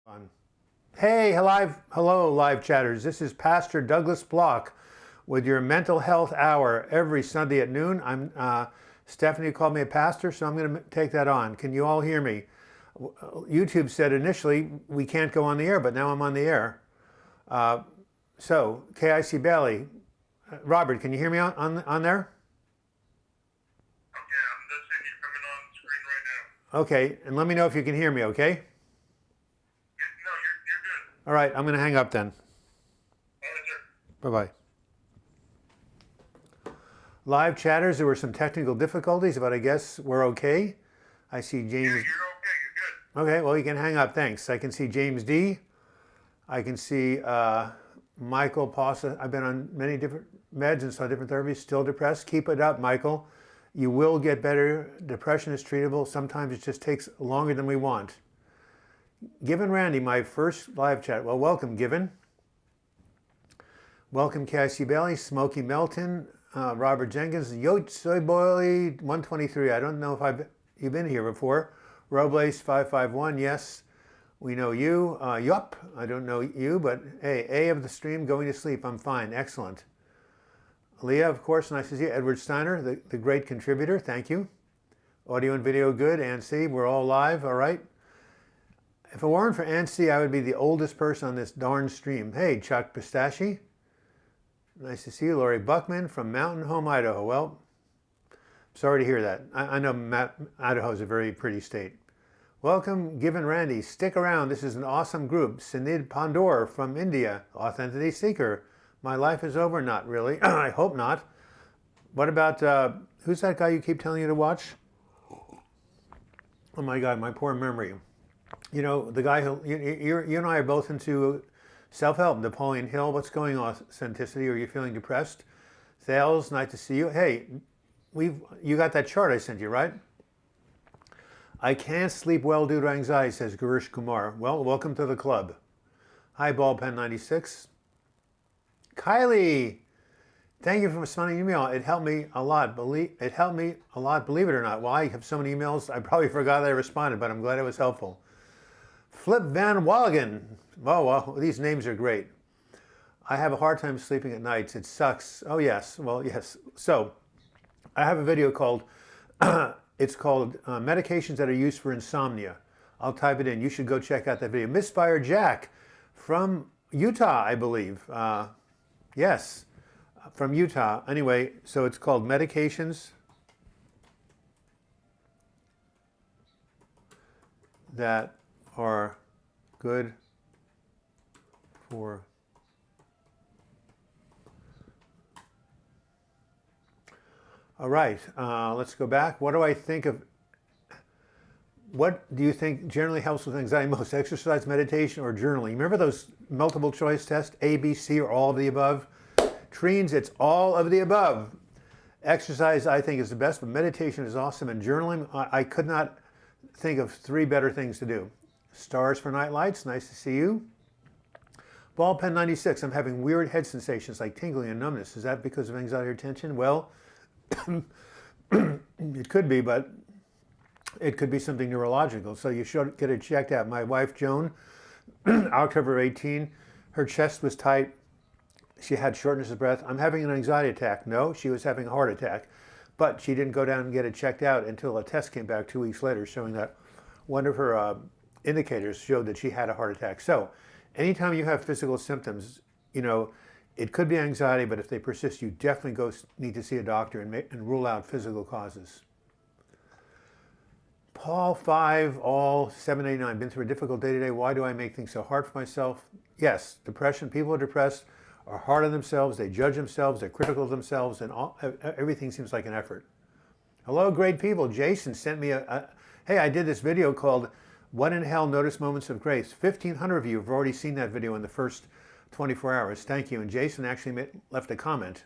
On. Hey, hello, live chatters. This is Pastor Douglas Block with your mental health hour every Sunday at noon. Stephanie called me a pastor, so I'm going to take that on. Can you all hear me? YouTube said initially we can't go on the air, but now I'm on the air. So, KIC Bailey, Robert, can you hear me on there? Okay, I'm listening. You're coming on screen right now. Okay, and let me know if you can hear me, okay? No, you're good. All right, I'm going to hang up then. All right, sir. Bye-bye. Live chatters, there were some technical difficulties, but I guess we're okay. I see James. Yeah, you're okay. You're good. Okay, well, you can hang up. Thanks. I can see James D. I can see Michael Possa. I've been on many different meds and saw different therapies. Still depressed. Keep it up, Michael. You will get better. Depression is treatable. Sometimes it just takes longer than we want. Given Randy, my first live chat. Well, welcome, Given. Welcome, Cassie Bailey, Smokey Melton, Robert Jenkins, Yote Soy Boy 123. I don't know if you've been here before. Robles 551. Yes, we know you. Yup, I don't know you, but hey, A of the stream, going to sleep. I'm fine. Excellent. Leah, of course, nice to see you. Edward Steiner, the great contributor. Thank you. Audio and video good. And C, we're all live. All right. If it weren't for Anstey, I would be the oldest person on this darn stream. Hey, Chuck Pistachi. Nice to see you. Lori Buckman from Mountain Home, Idaho. Well, sorry to hear that. I know Idaho is a very pretty state. Welcome, Given Randy. Stick around. This is an awesome group. Sinid Pandor from India. Authenticity Seeker. My life is over. Not really. I hope not. What about, who's that guy you keep telling you to watch? Oh my God, my poor memory. You know, the guy who, you and I are both into self-help. Napoleon Hill, what's going on, Authenticity? Are you feeling depressed? Thales, nice to see you. Hey, you got that chart I sent you, right? I can't sleep well due to anxiety, says Girish Kumar. Well, welcome to the club. Hi, Ballpen96. Kylie, thank you for sending an email. It helped me a lot. Believe it or not. Well, I have so many emails, I probably forgot that I responded, but I'm glad it was helpful. Flip Van Walgen. Oh, well, these names are great. I have a hard time sleeping at nights. It sucks. Oh, yes. Well, yes. So I have a video called, it's called Medications That Are Used for Insomnia. I'll type it in. You should go check out that video. Misfire Jack from Utah, I believe. Yes, from Utah. Anyway, so it's called Medications That Are Good for all right, let's go back. What do I think of, what do you think generally helps with anxiety most? Exercise, meditation, or journaling? Remember those multiple choice tests, A, B, C, or all of the above? Treens, it's all of the above. Exercise, I think, is the best, but meditation is awesome, and journaling, I could not think of 3 better things to do. Stars for Night Lights, nice to see you. Ballpen96, I'm having weird head sensations like tingling and numbness. Is that because of anxiety or tension? Well, it could be, but it could be something neurological. So you should get it checked out. My wife, Joan, October 18, her chest was tight. She had shortness of breath. I'm having an anxiety attack. No, she was having a heart attack. But she didn't go down and get it checked out until a test came back 2 weeks later showing that one of her indicators showed that she had a heart attack. So anytime you have physical symptoms, you know, it could be anxiety, but if they persist, you definitely need to see a doctor and rule out physical causes. Paul 5, all 789, been through a difficult day today. Why do I make things so hard for myself? Yes, depression. People who are depressed are hard on themselves. They judge themselves. They're critical of themselves, and everything seems like an effort. Hello, great people. Jason sent me hey, I did this video called What in Hell Notice Moments of Grace. 1,500 of you have already seen that video in the first 24 hours. Thank you. And Jason actually left a comment.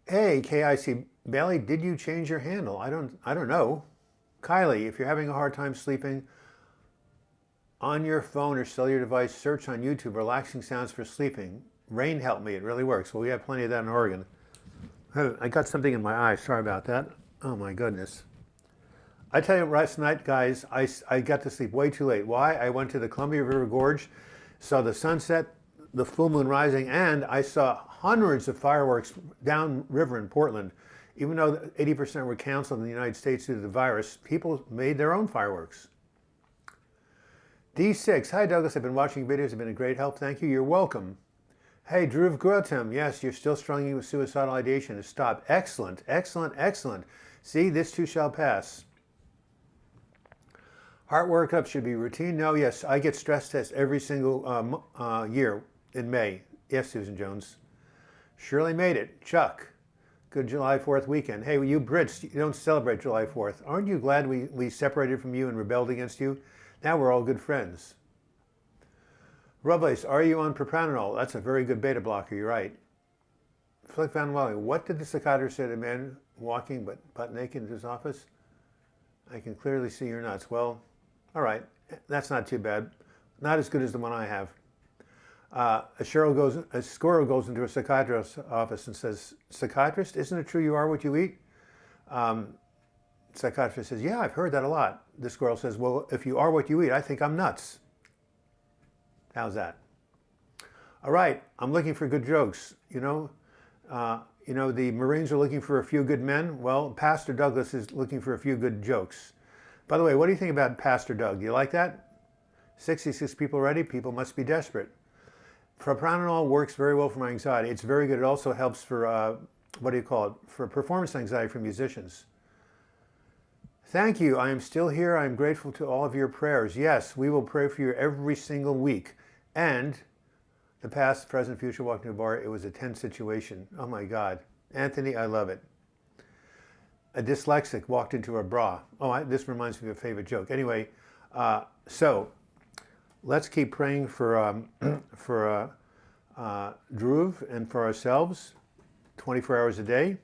Hey, KIC Bailey, did you change your handle? I don't know. Kylie, if you're having a hard time sleeping on your phone or cellular device, search on YouTube relaxing sounds for sleeping. Rain helped me. It really works. Well, we have plenty of that in Oregon. I got something in my eye. Sorry about that. Oh my goodness. I tell you, last night, guys, I got to sleep way too late. Why? I went to the Columbia River Gorge, saw the sunset, the full moon rising, and I saw hundreds of fireworks downriver in Portland. Even though 80% were canceled in the United States due to the virus, people made their own fireworks. D6, hi Douglas, I've been watching videos, have been a great help, thank you, you're welcome. Hey, Dhruv Gautam, yes, you're still struggling with suicidal ideation. Stop. Excellent, excellent, excellent. See, this too shall pass. Heart workup should be routine. No, yes, I get stress tests every single year in May. Yes, Susan Jones. Shirley made it. Chuck, good July 4th weekend. Hey, you Brits, you don't celebrate July 4th. Aren't you glad we separated from you and rebelled against you? Now we're all good friends. Robles, are you on propranolol? That's a very good beta blocker, you're right. Flick Van Wally, what did the psychiatrist say to a man walking but butt naked into his office? I can clearly see you're nuts. Well, all right, that's not too bad. Not as good as the one I have. A squirrel goes into a psychiatrist's office and says, psychiatrist, isn't it true you are what you eat? Psychiatrist says, yeah, I've heard that a lot. The squirrel says, well, if you are what you eat, I think I'm nuts. How's that? All right, I'm looking for good jokes. The Marines are looking for a few good men. Well, Pastor Douglas is looking for a few good jokes. By the way, what do you think about Pastor Doug? Do you like that? 66 people ready? People must be desperate. Propranolol works very well for my anxiety. It's very good. It also helps for, for performance anxiety for musicians. Thank you. I am still here. I am grateful to all of your prayers. Yes, we will pray for you every single week. And the past, present, future, walking to a bar, it was a tense situation. Oh my God. Anthony, I love it. A dyslexic walked into a bra. Oh, this reminds me of a favorite joke. Anyway, so let's keep praying for Dhruv and for ourselves 24 hours a day.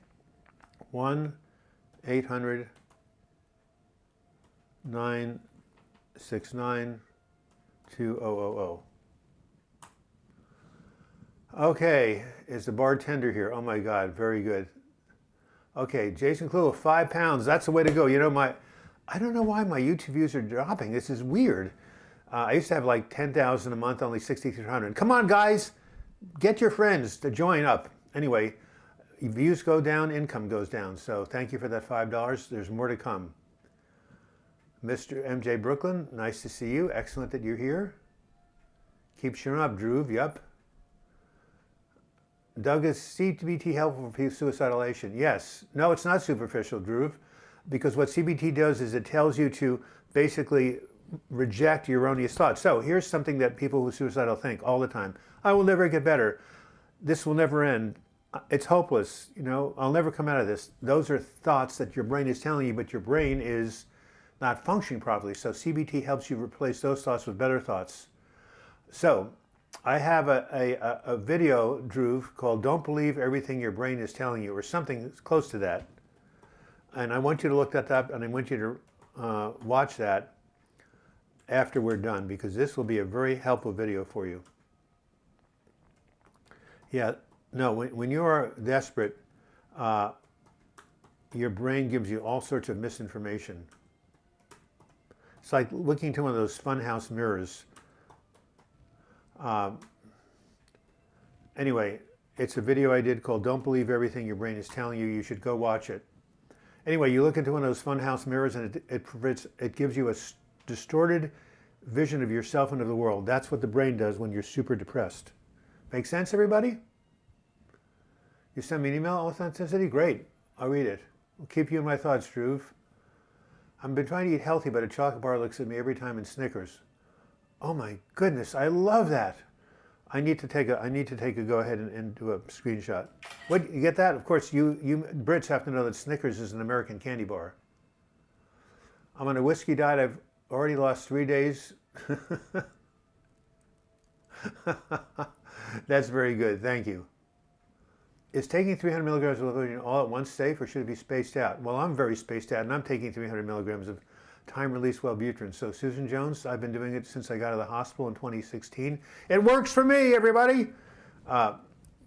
1-800-969-2000. Okay, is the bartender here? Oh my God, very good. Okay, Jason Clue, 5 pounds. That's the way to go. I don't know why my YouTube views are dropping. This is weird. I used to have like 10,000 a month, only 6,300. Come on, guys, get your friends to join up. Anyway, views go down, income goes down. So thank you for that $5. There's more to come. Mr. MJ Brooklyn, nice to see you. Excellent that you're here. Keep showing up, Dhruv. Yup. Doug, is CBT helpful for suicidal ideation? Yes. No, it's not superficial, Dhruv, because what CBT does is it tells you to basically reject your erroneous thoughts. So here's something that people who are suicidal think all the time. I will never get better. This will never end. It's hopeless. I'll never come out of this. Those are thoughts that your brain is telling you, but your brain is not functioning properly. So CBT helps you replace those thoughts with better thoughts. So I have a video, Dhruv, called Don't Believe Everything Your Brain is Telling You, or something close to that. And I want you to look that up, and I want you to watch that after we're done, because this will be a very helpful video for you. Yeah, no, when you are desperate, your brain gives you all sorts of misinformation. It's like looking into one of those funhouse mirrors. Anyway, it's a video I did called Don't Believe Everything Your Brain is Telling You. You should go watch it. Anyway, you look into one of those funhouse mirrors and it gives you a distorted vision of yourself and of the world. That's what the brain does when you're super depressed. Make sense, everybody? You send me an email, authenticity? Great. I'll read it. I'll keep you in my thoughts, Dhruv. I've been trying to eat healthy, but a chocolate bar looks at me every time in Snickers. Oh my goodness, I love that. I need to take a go ahead and do a screenshot. What, you get that? Of course, you Brits have to know that Snickers is an American candy bar. I'm on a whiskey diet. I've already lost 3 days. That's very good, thank you. Is taking 300 milligrams of Livonia all at once safe, or should it be spaced out? Well, I'm very spaced out, and I'm taking 300 milligrams of time-release Wellbutrin. So Susan Jones, I've been doing it since I got out of the hospital in 2016. It works for me, everybody! But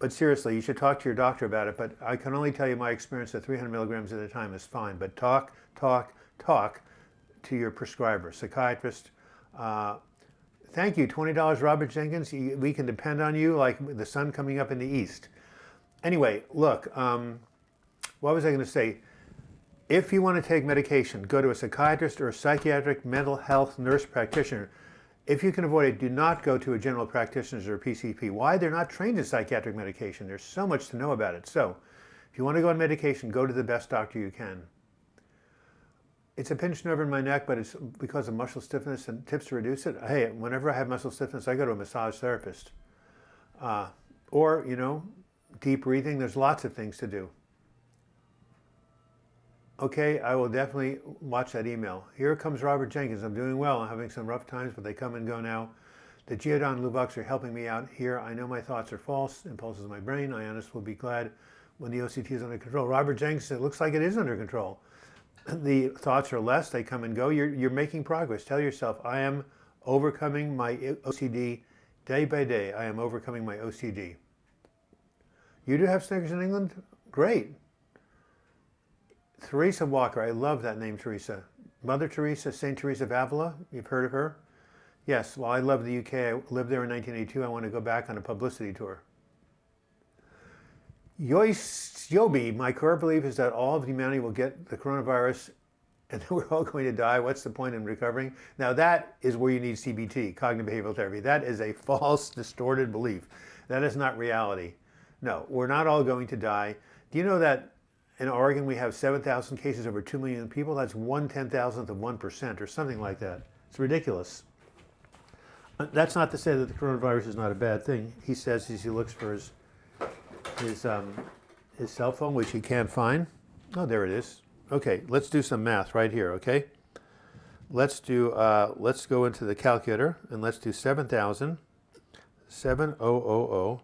seriously, you should talk to your doctor about it. But I can only tell you my experience that 300 milligrams at a time is fine. But talk to your prescriber, psychiatrist. Thank you, $20, Robert Jenkins. We can depend on you like the sun coming up in the east. Anyway, look, what was I going to say? If you want to take medication, go to a psychiatrist or a psychiatric mental health nurse practitioner. If you can avoid it, do not go to a general practitioner or a PCP. Why? They're not trained in psychiatric medication. There's so much to know about it. So if you want to go on medication, go to the best doctor you can. It's a pinched nerve in my neck, but it's because of muscle stiffness, and tips to reduce it. Hey, whenever I have muscle stiffness, I go to a massage therapist. Or, deep breathing. There's lots of things to do. Okay, I will definitely watch that email. Here comes Robert Jenkins. I'm doing well. I'm having some rough times, but they come and go now. The Geodon Lubucks are helping me out here. I know my thoughts are false, impulses of my brain. I honestly will be glad when the OCT is under control. Robert Jenkins, it looks like it is under control. The thoughts are less. They come and go. You're making progress. Tell yourself, I am overcoming my OCD day by day. I am overcoming my OCD. You do have Snickers in England? Great. Teresa Walker, I love that name, Teresa. Mother Teresa, St. Teresa of Avila, you've heard of her? Yes, well, I love the UK. I lived there in 1982. I want to go back on a publicity tour. Yobi, my core belief is that all of humanity will get the coronavirus and we're all going to die. What's the point in recovering? Now that is where you need CBT, cognitive behavioral therapy. That is a false, distorted belief. That is not reality. No, we're not all going to die. Do you know that in Oregon, we have 7,000 cases over 2 million people. That's 1/10,000th of 1% or something like that. It's ridiculous. That's not to say that the coronavirus is not a bad thing. He says as he looks for his cell phone, which he can't find. Oh, there it is. Okay, let's do some math right here, okay? Let's go into the calculator and let's do 7,000, 7,000,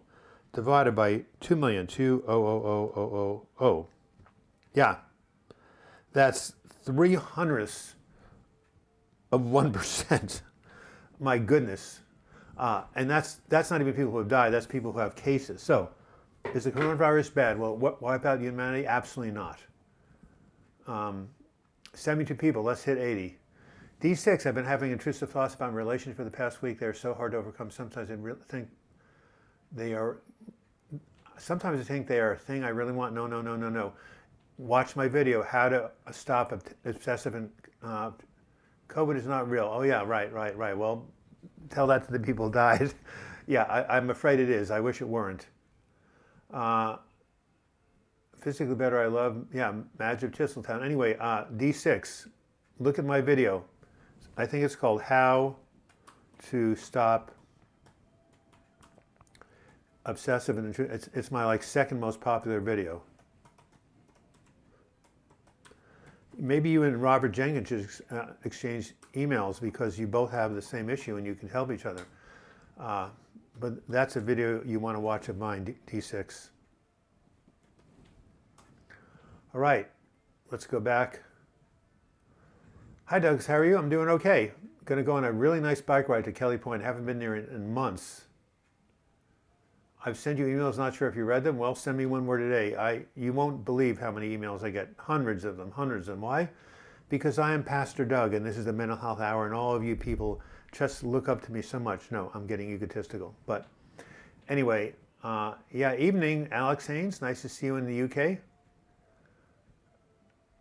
divided by 2,000,000, 2,000,000. Yeah, that's 3/100ths of 1%. My goodness. And that's not even people who have died, that's people who have cases. So, is the coronavirus bad? Will it wipe out humanity? Absolutely not. 72 people, let's hit 80. D6, I've been having intrusive thoughts about my relationship for the past week. They're so hard to overcome. Sometimes I think they are a thing I really want. No. Watch my video, how to stop obsessive and COVID is not real. Oh yeah, right. Well, tell that to the people who died. Yeah, I'm afraid it is. I wish it weren't. Physically better, I love, yeah, Madge of Tisseltown. Anyway, D6, look at my video. I think it's called How to Stop Obsessive and Intrusive. It's my second most popular video. Maybe you and Robert Jenkins should exchange emails because you both have the same issue and you can help each other. But that's a video you want to watch of mine, D6. All right, let's go back. Hi, Doug. How are you? I'm doing okay. Going to go on a really nice bike ride to Kelly Point. Haven't been there in months. I've sent you emails, not sure if you read them. Well, send me one more today. You won't believe how many emails I get. Hundreds of them. Why? Because I am Pastor Doug, and this is the Mental Health Hour, and all of you people just look up to me so much. No, I'm getting egotistical. But anyway, yeah, evening, Alex Haynes. Nice to see you in the UK.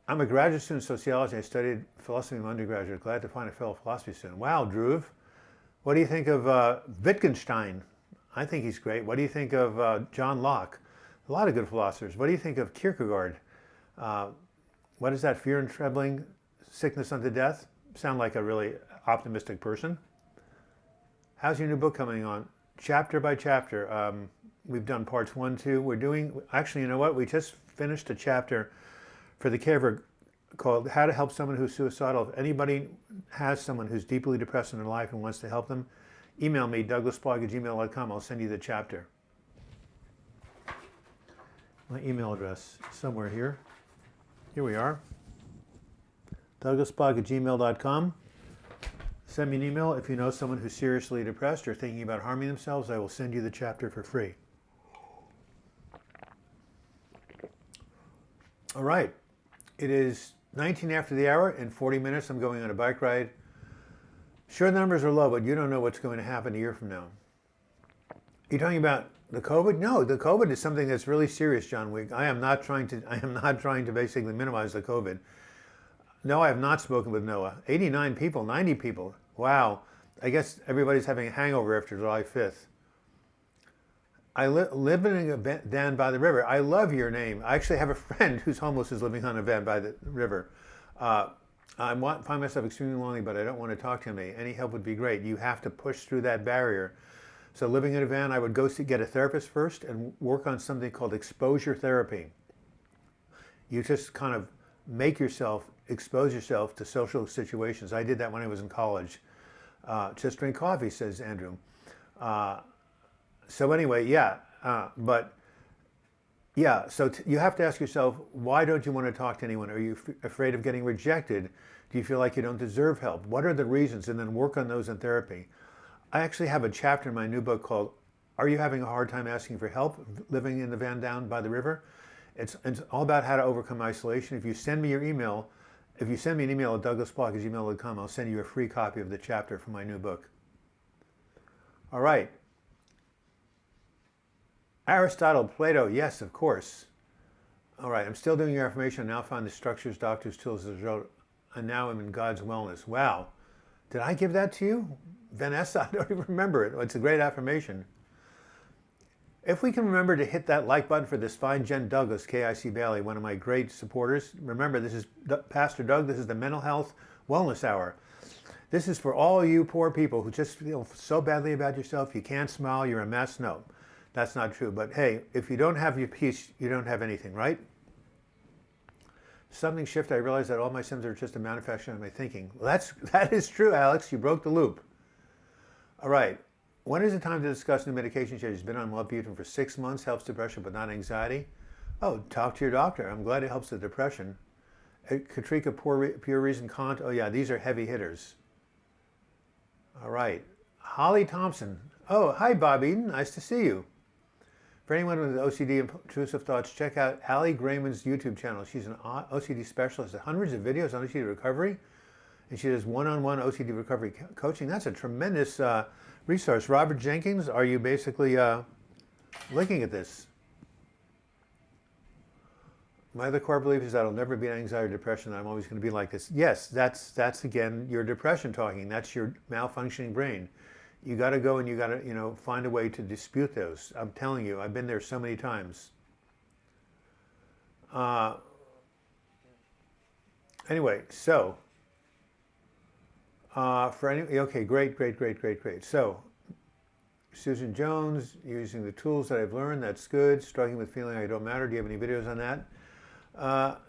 I'm a graduate student in sociology. I studied philosophy in my undergraduate. Glad to find a fellow philosophy student. Wow, Dhruv. What do you think of Wittgenstein? I think he's great. What do you think of John Locke? A lot of good philosophers. What do you think of Kierkegaard? What is that, fear and trembling, sickness unto death? Sound like a really optimistic person. How's your new book coming on? Chapter by chapter. We've done parts 1, 2. We're doing, actually, you know what? We just finished a chapter for the caregiver called How to Help Someone Who's Suicidal. If anybody has someone who's deeply depressed in their life and wants to help them, email me, douglasblog@gmail.com. I'll send you the chapter. My email address somewhere here. Here we are. douglasblog@gmail.com. Send me an email if you know someone who's seriously depressed or thinking about harming themselves. I will send you the chapter for free. All right. It is 19 after the hour. In 40 minutes, I'm going on a bike ride. Sure, the numbers are low, but you don't know what's going to happen a year from now. You're talking about the COVID? No, the COVID is something that's really serious, John Wick. I am not trying to basically minimize the COVID. No, I have not spoken with Noah. 89 people, 90 people. Wow. I guess everybody's having a hangover after July 5th. I live in a van by the river. I love your name. I actually have a friend who's homeless who's living on a van by the river. I find myself extremely lonely, but I don't want to talk to anybody. Any help would be great. You have to push through that barrier. So living in a van, I would go get a therapist first and work on something called exposure therapy. You just kind of expose yourself to social situations. I did that when I was in college. Just drink coffee, says Andrew. So anyway, yeah, so you have to ask yourself, why don't you want to talk to anyone? Are you afraid of getting rejected? Do you feel like you don't deserve help? What are the reasons? And then work on those in therapy. I actually have a chapter in my new book called, Are You Having a Hard Time Asking for Help Living in the Van Down by the River? It's all about how to overcome isolation. If you send me an email at douglasblock@gmail.com, I'll send you a free copy of the chapter from my new book. All right. Aristotle, Plato, yes, of course. All right, I'm still doing your affirmation. I now find the structures, doctors, tools, and now I'm in God's wellness. Wow. Did I give that to you? Vanessa, I don't even remember it. It's a great affirmation. If we can remember to hit that like button for this fine Jen Douglas, KIC Bailey, one of my great supporters. Remember, this is Pastor Doug. This is the Mental Health Wellness Hour. This is for all you poor people who just feel so badly about yourself. You can't smile. You're a mess. No. That's not true. But hey, if you don't have your peace, you don't have anything, right? Something shifted. I realized that all my symptoms are just a manifestation of my thinking. Well, that is true, Alex. You broke the loop. All right. When is the time to discuss new medication changes? Been on Wellbutrin for 6 months. Helps depression, but not anxiety. Oh, talk to your doctor. I'm glad it helps the depression. Katrika, Pure Reason, Kant. Oh yeah, these are heavy hitters. All right. Holly Thompson. Oh, hi, Bob Eden. Nice to see you. For anyone with OCD and intrusive thoughts, check out Allie Grayman's YouTube channel. She's an OCD specialist with hundreds of videos on OCD recovery, and she does one-on-one OCD recovery coaching. That's a tremendous resource. Robert Jenkins, are you basically looking at this? My other core belief is that I'll never be anxiety or depression. I'm always going to be like this. Yes, that's again your depression talking. That's your malfunctioning brain. You got to go and you got to, find a way to dispute those. I'm telling you, I've been there so many times. Anyway, so okay, great. So, Susan Jones, using the tools that I've learned, that's good. Struggling with feeling I don't matter. Do you have any videos on that?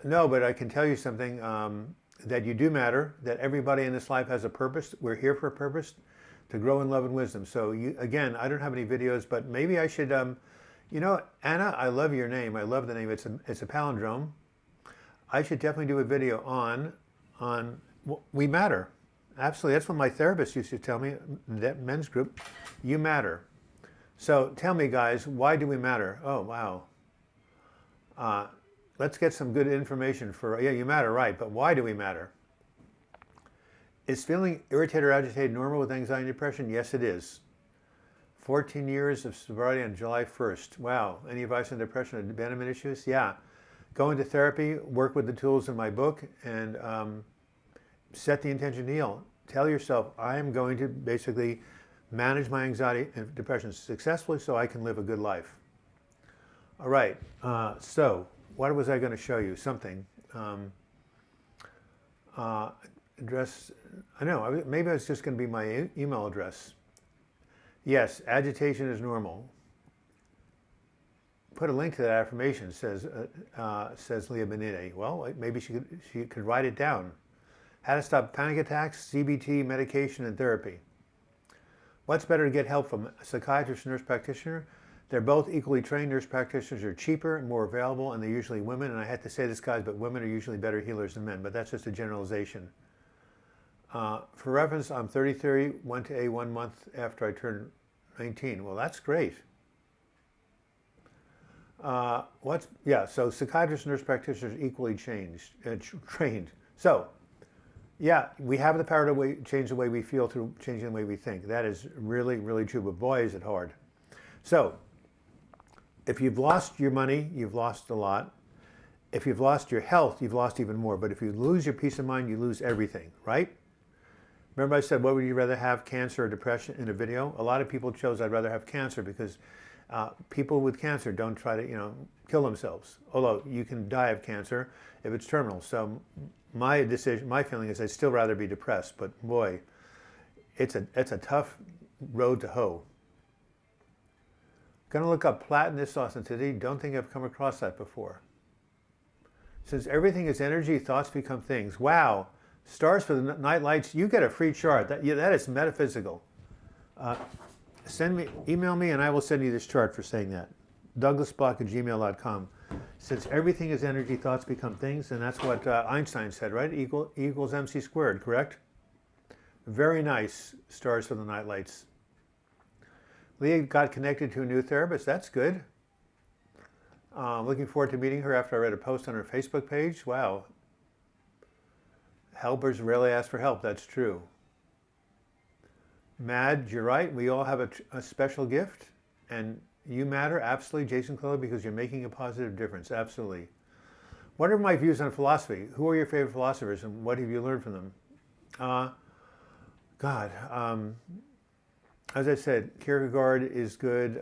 No, but I can tell you something, that you do matter, that everybody in this life has a purpose. We're here for a purpose, to grow in love and wisdom. So again, I don't have any videos, but maybe I should, Anna, I love your name. I love the name. It's a palindrome. I should definitely do a video on we matter. Absolutely. That's what my therapist used to tell me, that men's group, you matter. So tell me, guys, why do we matter? Oh, wow. Let's get some good information you matter, right, but why do we matter? Is feeling irritated or agitated normal with anxiety and depression? Yes, it is. 14 years of sobriety on July 1st. Wow. Any advice on depression and abandonment issues? Yeah. Go into therapy, work with the tools in my book, and set the intention to heal. Tell yourself, I am going to basically manage my anxiety and depression successfully so I can live a good life. All right. So what was I going to show you? Something. Address, I know, maybe it's just going to be my email address. Yes, agitation is normal. Put a link to that affirmation, says Leah Benite. Well, maybe she could write it down. How to stop panic attacks, CBT, medication, and therapy. What's better to get help from, a psychiatrist or nurse practitioner? They're both equally trained. Nurse practitioners are cheaper and more available, and they're usually women. And I had to say this, guys, but women are usually better healers than men, but that's just a generalization. For reference, I'm 33, went to A 1 month after I turned 19. Well, that's great. So psychiatrists and nurse practitioners equally trained. So, yeah, we have the power to change the way we feel through changing the way we think. That is really, really true, but boy, is it hard. So, if you've lost your money, you've lost a lot. If you've lost your health, you've lost even more. But if you lose your peace of mind, you lose everything, right? Remember I said, what would you rather have, cancer or depression in a video? A lot of people chose I'd rather have cancer because people with cancer don't try to, kill themselves. Although you can die of cancer if it's terminal. So my feeling is I'd still rather be depressed. But boy, it's a tough road to hoe. Gonna look up platinum authenticity. Don't think I've come across that before. Since everything is energy, thoughts become things. Wow. Stars for the night lights. You get a free chart. That is metaphysical. Email me and I will send you this chart for saying that. DouglasBlock@gmail.com. Since everything is energy, thoughts become things, and that's what Einstein said, right? Equals MC squared, correct? Very nice. Stars for the night lights. Leah got connected to a new therapist. That's good. Looking forward to meeting her after I read a post on her Facebook page. Wow. Helpers rarely ask for help. That's true. Mad, you're right. We all have a special gift. And you matter, absolutely, Jason Clother, because you're making a positive difference. Absolutely. What are my views on philosophy? Who are your favorite philosophers and what have you learned from them? As I said, Kierkegaard is good.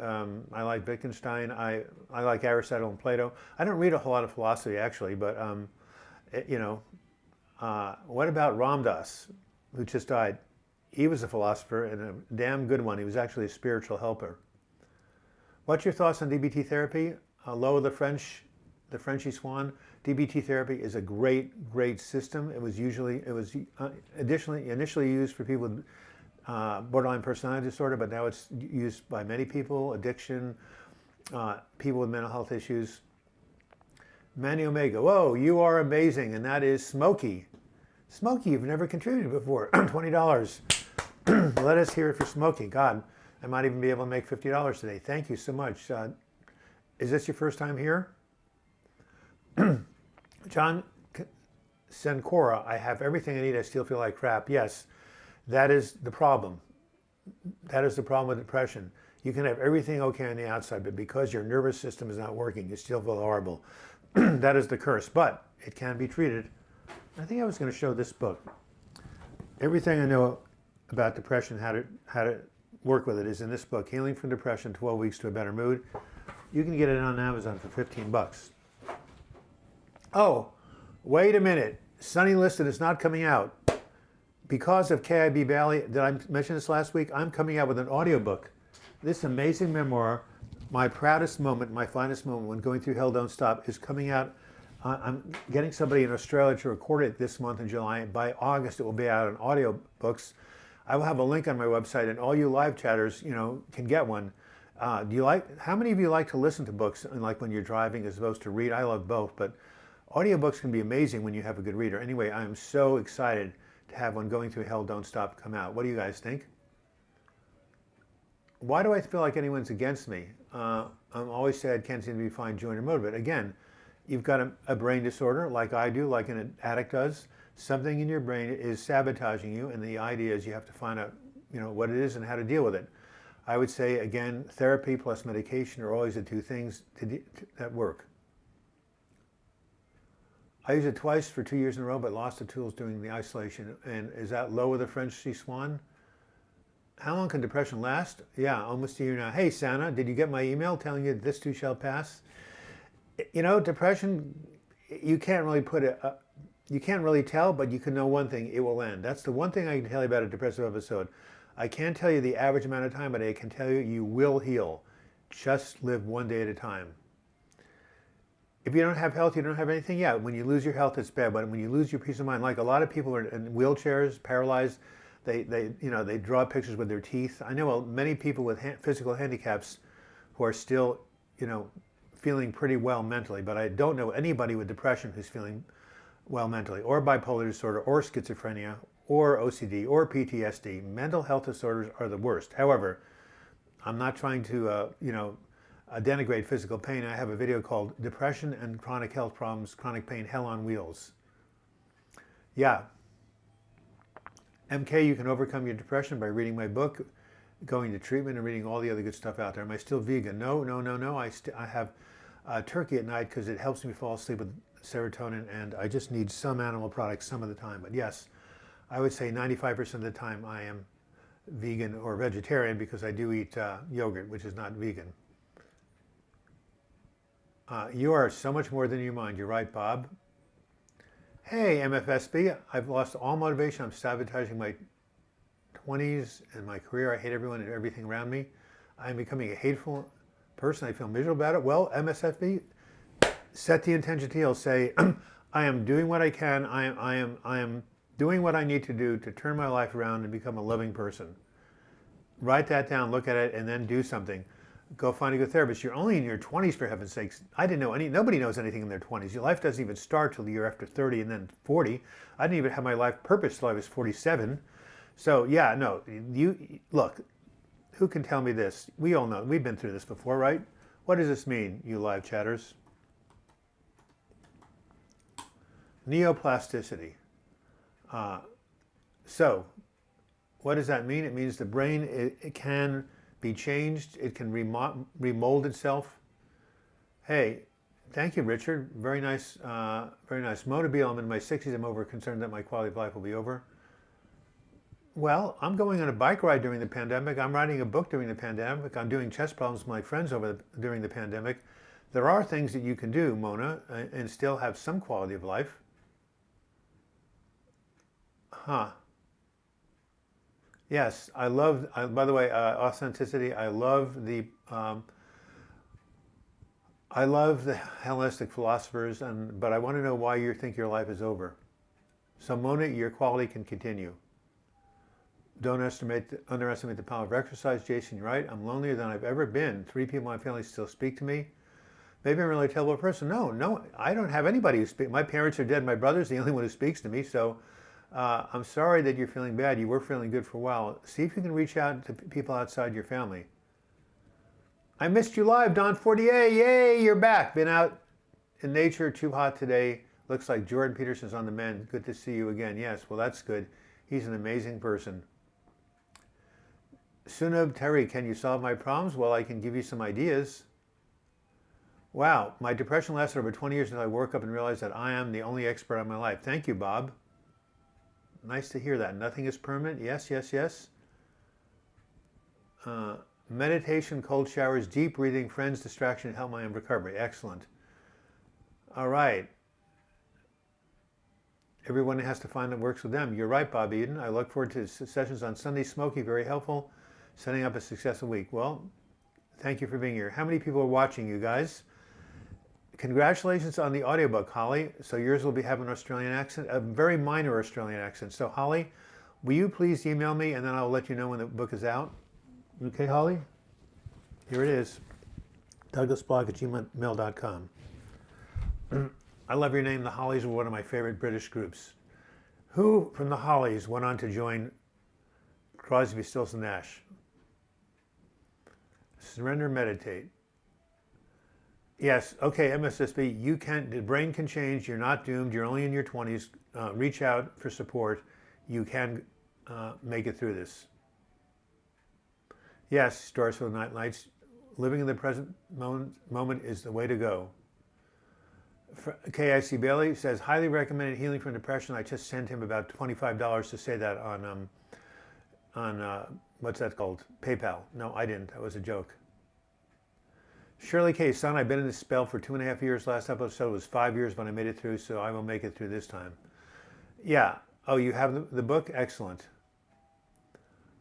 I like Wittgenstein. I like Aristotle and Plato. I don't read a whole lot of philosophy, actually, but, what about Ram Dass, who just died? He was a philosopher and a damn good one. He was actually a spiritual helper. What's your thoughts on Dbt therapy? Loa the Frenchy Swan. Dbt therapy is a great, great system. It was initially used for people with borderline personality disorder, but now it's used by many people, addiction, people with mental health issues. Manny Omega, whoa, you are amazing, and that is Smokey. Smokey, you've never contributed before, $20. Let us hear it for Smokey. God, I might even be able to make $50 today. Thank you so much. Is this your first time here? John Sencora, I have everything I need, I still feel like crap. Yes. That is the problem. That is the problem with depression. You can have everything okay on the outside, but because your nervous system is not working, you still feel horrible. That is the curse, but it can be treated. I think I was going to show this book. Everything I know about depression, how to work with it, is in this book, Healing from Depression, 12 Weeks to a Better Mood. You can get it on Amazon for $15. Oh, wait a minute. Sunny Listed is not coming out. Because of KIB Valley, did I mention this last week? I'm coming out with an audiobook. This amazing memoir, my proudest moment, my finest moment when going through Hell Don't Stop, is coming out. I'm getting somebody in Australia to record it this month in July. By August, it will be out on audiobooks. I will have a link on my website, and all you live chatters, can get one. How many of you like to listen to books and like when you're driving as opposed to read? I love both, but audiobooks can be amazing when you have a good reader. Anyway, I'm so excited to have one, Going Through Hell Don't Stop, come out. What do you guys think? Why do I feel like anyone's against me? I'm always sad, can't seem to be fine, joined, or motivated. Again, you've got a brain disorder like I do, like an addict does. Something in your brain is sabotaging you, and the idea is you have to find out what it is and how to deal with it. I would say, again, therapy plus medication are always the two things that work. I used it twice for 2 years in a row, but lost the tools during the isolation. And is that Loa the Frenchy Swan? How long can depression last? Yeah, almost a year now. Hey, Santa, did you get my email telling you this too shall pass? Depression, you can't really tell, but you can know one thing: it will end. That's the one thing I can tell you about a depressive episode. I can't tell you the average amount of time, but I can tell you you will heal. Just live one day at a time. If you don't have health, you don't have anything. Yeah, when you lose your health, it's bad. But when you lose your peace of mind, like a lot of people are in wheelchairs, paralyzed, they draw pictures with their teeth. I know many people with physical handicaps who are still, feeling pretty well mentally. But I don't know anybody with depression who's feeling well mentally, or bipolar disorder, or schizophrenia, or OCD, or PTSD. Mental health disorders are the worst. However, I'm not trying to, denigrate physical pain. I have a video called Depression and Chronic Health Problems, Chronic Pain, Hell on Wheels. Yeah. MK, you can overcome your depression by reading my book, going to treatment, and reading all the other good stuff out there. Am I still vegan? No. I have turkey at night because it helps me fall asleep with serotonin, and I just need some animal products some of the time. But yes, I would say 95% of the time I am vegan or vegetarian because I do eat yogurt, which is not vegan. You are so much more than you mind. You're right, Bob. Hey, MFSB, I've lost all motivation. I'm sabotaging my 20s and my career. I hate everyone and everything around me. I'm becoming a hateful person. I feel miserable about it. Well, MSFB, set the intention to heal. Say, I am doing what I can. I am doing what I need to do to turn my life around and become a loving person. Write that down, look at it, and then do something. Go find a good therapist. You're only in your 20s, for heaven's sakes. I didn't know nobody knows anything in their 20s. Your life doesn't even start till the year after 30 and then 40. I didn't even have my life purpose till I was 47. So yeah, no, you look, who can tell me this? We all know, we've been through this before, right? What does this mean, you live chatters? Neoplasticity. So, what does that mean? It means the brain, it can be changed. It can remold itself. Hey, thank you, Richard. Very nice, very nice. Motabile, I'm in my 60s. I'm over concerned that my quality of life will be over. Well, I'm going on a bike ride during the pandemic. I'm writing a book during the pandemic. I'm doing chess problems with my friends during the pandemic. There are things that you can do, Mona, and still have some quality of life. Huh. Yes, by the way, authenticity, I love the Hellenistic philosophers, but I want to know why you think your life is over. So Mona, your quality can continue. Don't underestimate the power of exercise. Jason, you're right. I'm lonelier than I've ever been. 3 people in my family still speak to me. Maybe I'm a really terrible person. No, I don't have anybody who speaks. My parents are dead. My brother's the only one who speaks to me. So I'm sorry that you're feeling bad. You were feeling good for a while. See if you can reach out to people outside your family. I missed you live, Don 48. Yay, you're back. Been out in nature, too hot today. Looks like Jordan Peterson's on the mend. Good to see you again. Yes, well, that's good. He's an amazing person. Sunab Terry, can you solve my problems? Well, I can give you some ideas. Wow, my depression lasted over 20 years until I woke up and realized that I am the only expert on my life. Thank you, Bob. Nice to hear that. Nothing is permanent. Yes. Meditation, cold showers, deep breathing, friends, distraction, help my own recovery. Excellent. All right. Everyone has to find what works with them. You're right, Bob Eden. I look forward to sessions on Sunday. Smoky, very helpful. Setting up a successful week. Well, thank you for being here. How many people are watching, you guys? Congratulations on the audiobook, Holly. So yours will have an Australian accent, a very minor Australian accent. So Holly, will you please email me and then I'll let you know when the book is out? Okay, Holly? Here it is. douglasblog@gmail.com. I love your name. The Hollies were one of my favorite British groups. Who from the Hollies went on to join Crosby, Stills, and Nash? Surrender, meditate. Yes, okay, MSSB, the brain can change. You're not doomed. You're only in your 20s. Reach out for support. You can make it through this. Yes, Stars for the Night Lights. Living in the present moment is the way to go. KIC Bailey says, highly recommended healing from depression. I just sent him about $25 to say that on what's that called? PayPal. No, I didn't. That was a joke. Shirley K. Son, I've been in this spell for 2.5 years. Last episode was 5 years, but I made it through, so I will make it through this time. Yeah. Oh, you have the book? Excellent.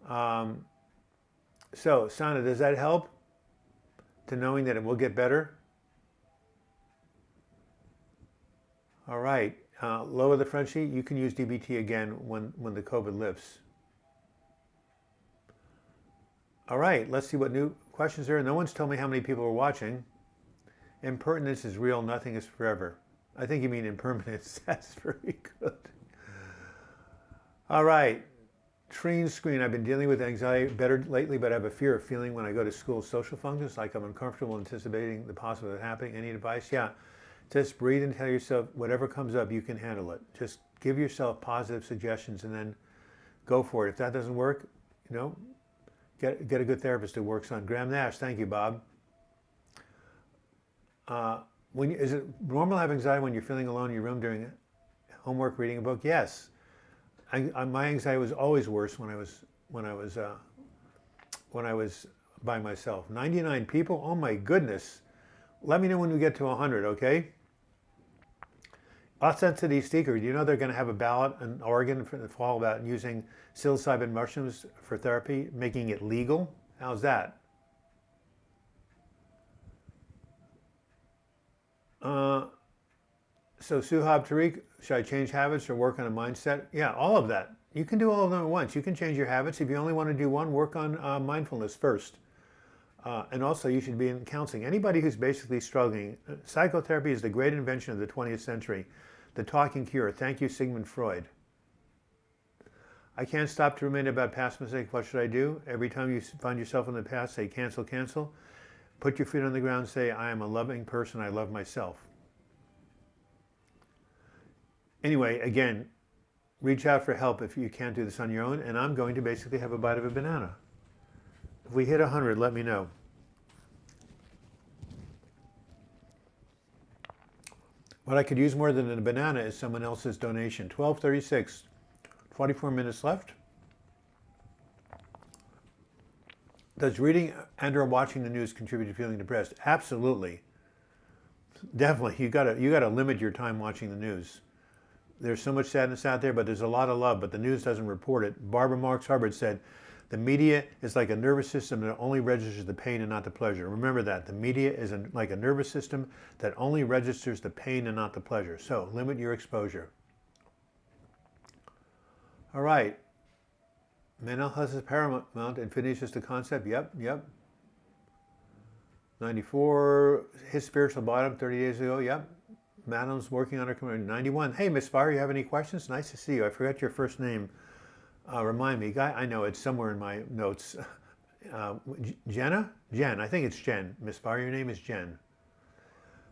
So, Sana, does that help to knowing that it will get better? All right. Lower the front sheet. You can use DBT again when the COVID lifts. All right. Let's see what new questions there are. No one's told me how many people are watching. Impertinence is real. Nothing is forever. I think you mean impermanence. That's very good. All right. Treen screen. I've been dealing with anxiety better lately, but I have a fear of feeling when I go to school social functions, like I'm uncomfortable anticipating the possibility of happening. Any advice? Yeah. Just breathe and tell yourself whatever comes up, you can handle it. Just give yourself positive suggestions and then go for it. If that doesn't work, get a good therapist who works on. Graham Nash, thank you, Bob. Is it normal to have anxiety when you're feeling alone in your room during homework, reading a book? Yes. My anxiety was always worse when I was by myself. 99 people? Oh my goodness. Let me know when we get to 100, okay? Authenticity Seeker, do you know they're going to have a ballot in Oregon for the fall about using psilocybin mushrooms for therapy, making it legal? How's that? So Suhab Tariq, should I change habits or work on a mindset? Yeah, all of that. You can do all of them at once. You can change your habits. If you only want to do one, work on mindfulness first. And also you should be in counseling. Anybody who's basically struggling, psychotherapy is the great invention of the 20th century. The talking cure. Thank you, Sigmund Freud. I can't stop to ruminate about past mistakes. What should I do? Every time you find yourself in the past, say cancel, cancel. Put your feet on the ground, say I am a loving person, I love myself. Anyway, again, reach out for help if you can't do this on your own, and I'm going to basically have a bite of a banana. If we hit 100, let me know. What I could use more than a banana is someone else's donation. 12:36, 24 minutes left. Does reading and or watching the news contribute to feeling depressed? Absolutely. Definitely. You gotta limit your time watching the news. There's so much sadness out there, but there's a lot of love, but the news doesn't report it. Barbara Marx Hubbard said, the media is like a nervous system that only registers the pain and not the pleasure. Remember that. The media is like a nervous system that only registers the pain and not the pleasure. So limit your exposure. All right. Mental health is paramount and fitness is the concept. Yep. 94, his spiritual bottom 30 days ago. Yep. Madam's working on her community. 91. Hey, Miss Fire, you have any questions? Nice to see you. I forgot your first name. Remind me. I know it's somewhere in my notes. Jenna? Jen. I think it's Jen. Miss Fire, your name is Jen.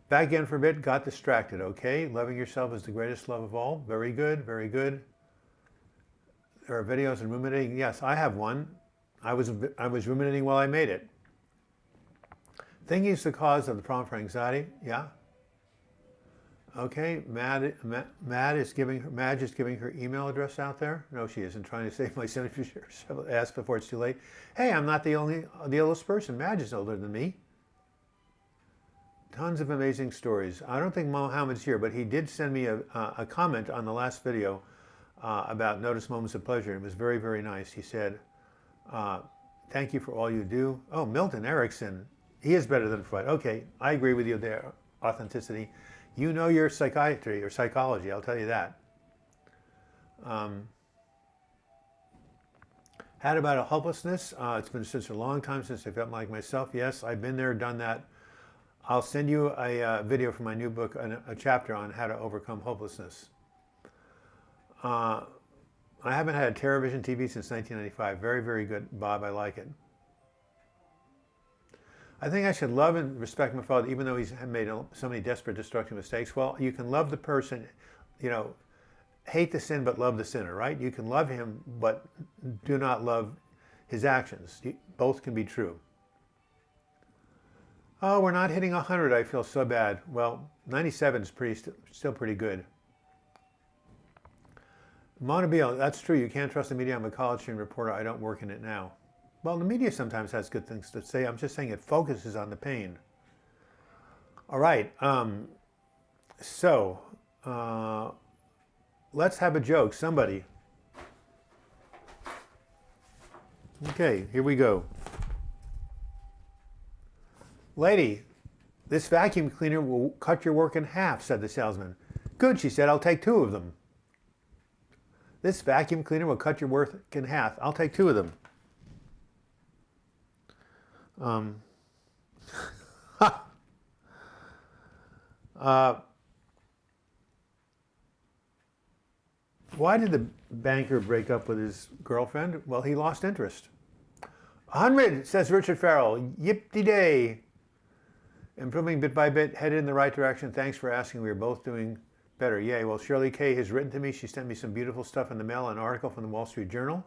Back again for a bit. Got distracted. Okay. Loving yourself is the greatest love of all. Very good. Very good. There are videos on ruminating. Yes, I have one. I was ruminating while I made it. Thinking is the cause of the problem for anxiety. Yeah. Okay. Madge is giving her email address out there. No, she isn't. Trying to save my signature. Ask before it's too late. Hey, I'm not the oldest person. Madge is older than me. Tons of amazing stories. I don't think Mohammed's here, but he did send me a comment on the last video about notice moments of pleasure. It was very, very nice. He said, thank you for all you do. Oh, Milton Erickson. He is better than Freud. Okay, I agree with you there. Authenticity. You know your psychiatry or psychology, I'll tell you that. Had about a hopelessness. It's been such a long time since I felt like myself. Yes, I've been there, done that. I'll send you a video from my new book, a chapter on how to overcome hopelessness. I haven't had a TerraVision TV since 1995. Very, very good, Bob. I like it. I think I should love and respect my father, even though he's made so many desperate, destructive mistakes. Well, you can love the person, hate the sin, but love the sinner, right? You can love him, but do not love his actions. Both can be true. Oh, we're not hitting 100. I feel so bad. Well, 97 is still pretty good. Monobile, that's true. You can't trust the media. I'm a college student reporter. I don't work in it now. Well, the media sometimes has good things to say. I'm just saying it focuses on the pain. All right. Let's have a joke. Somebody. Okay, here we go. Lady, this vacuum cleaner will cut your work in half, said the salesman. Good, she said. I'll take 2 of them. This vacuum cleaner will cut your work in half. I'll take 2 of them. Why did the banker break up with his girlfriend? Well, he lost interest. 100, says Richard Farrell. Yip-de-day. Improving bit by bit, headed in the right direction. Thanks for asking. We are both doing better. Yay. Well, Shirley Kay has written to me. She sent me some beautiful stuff in the mail, an article from the Wall Street Journal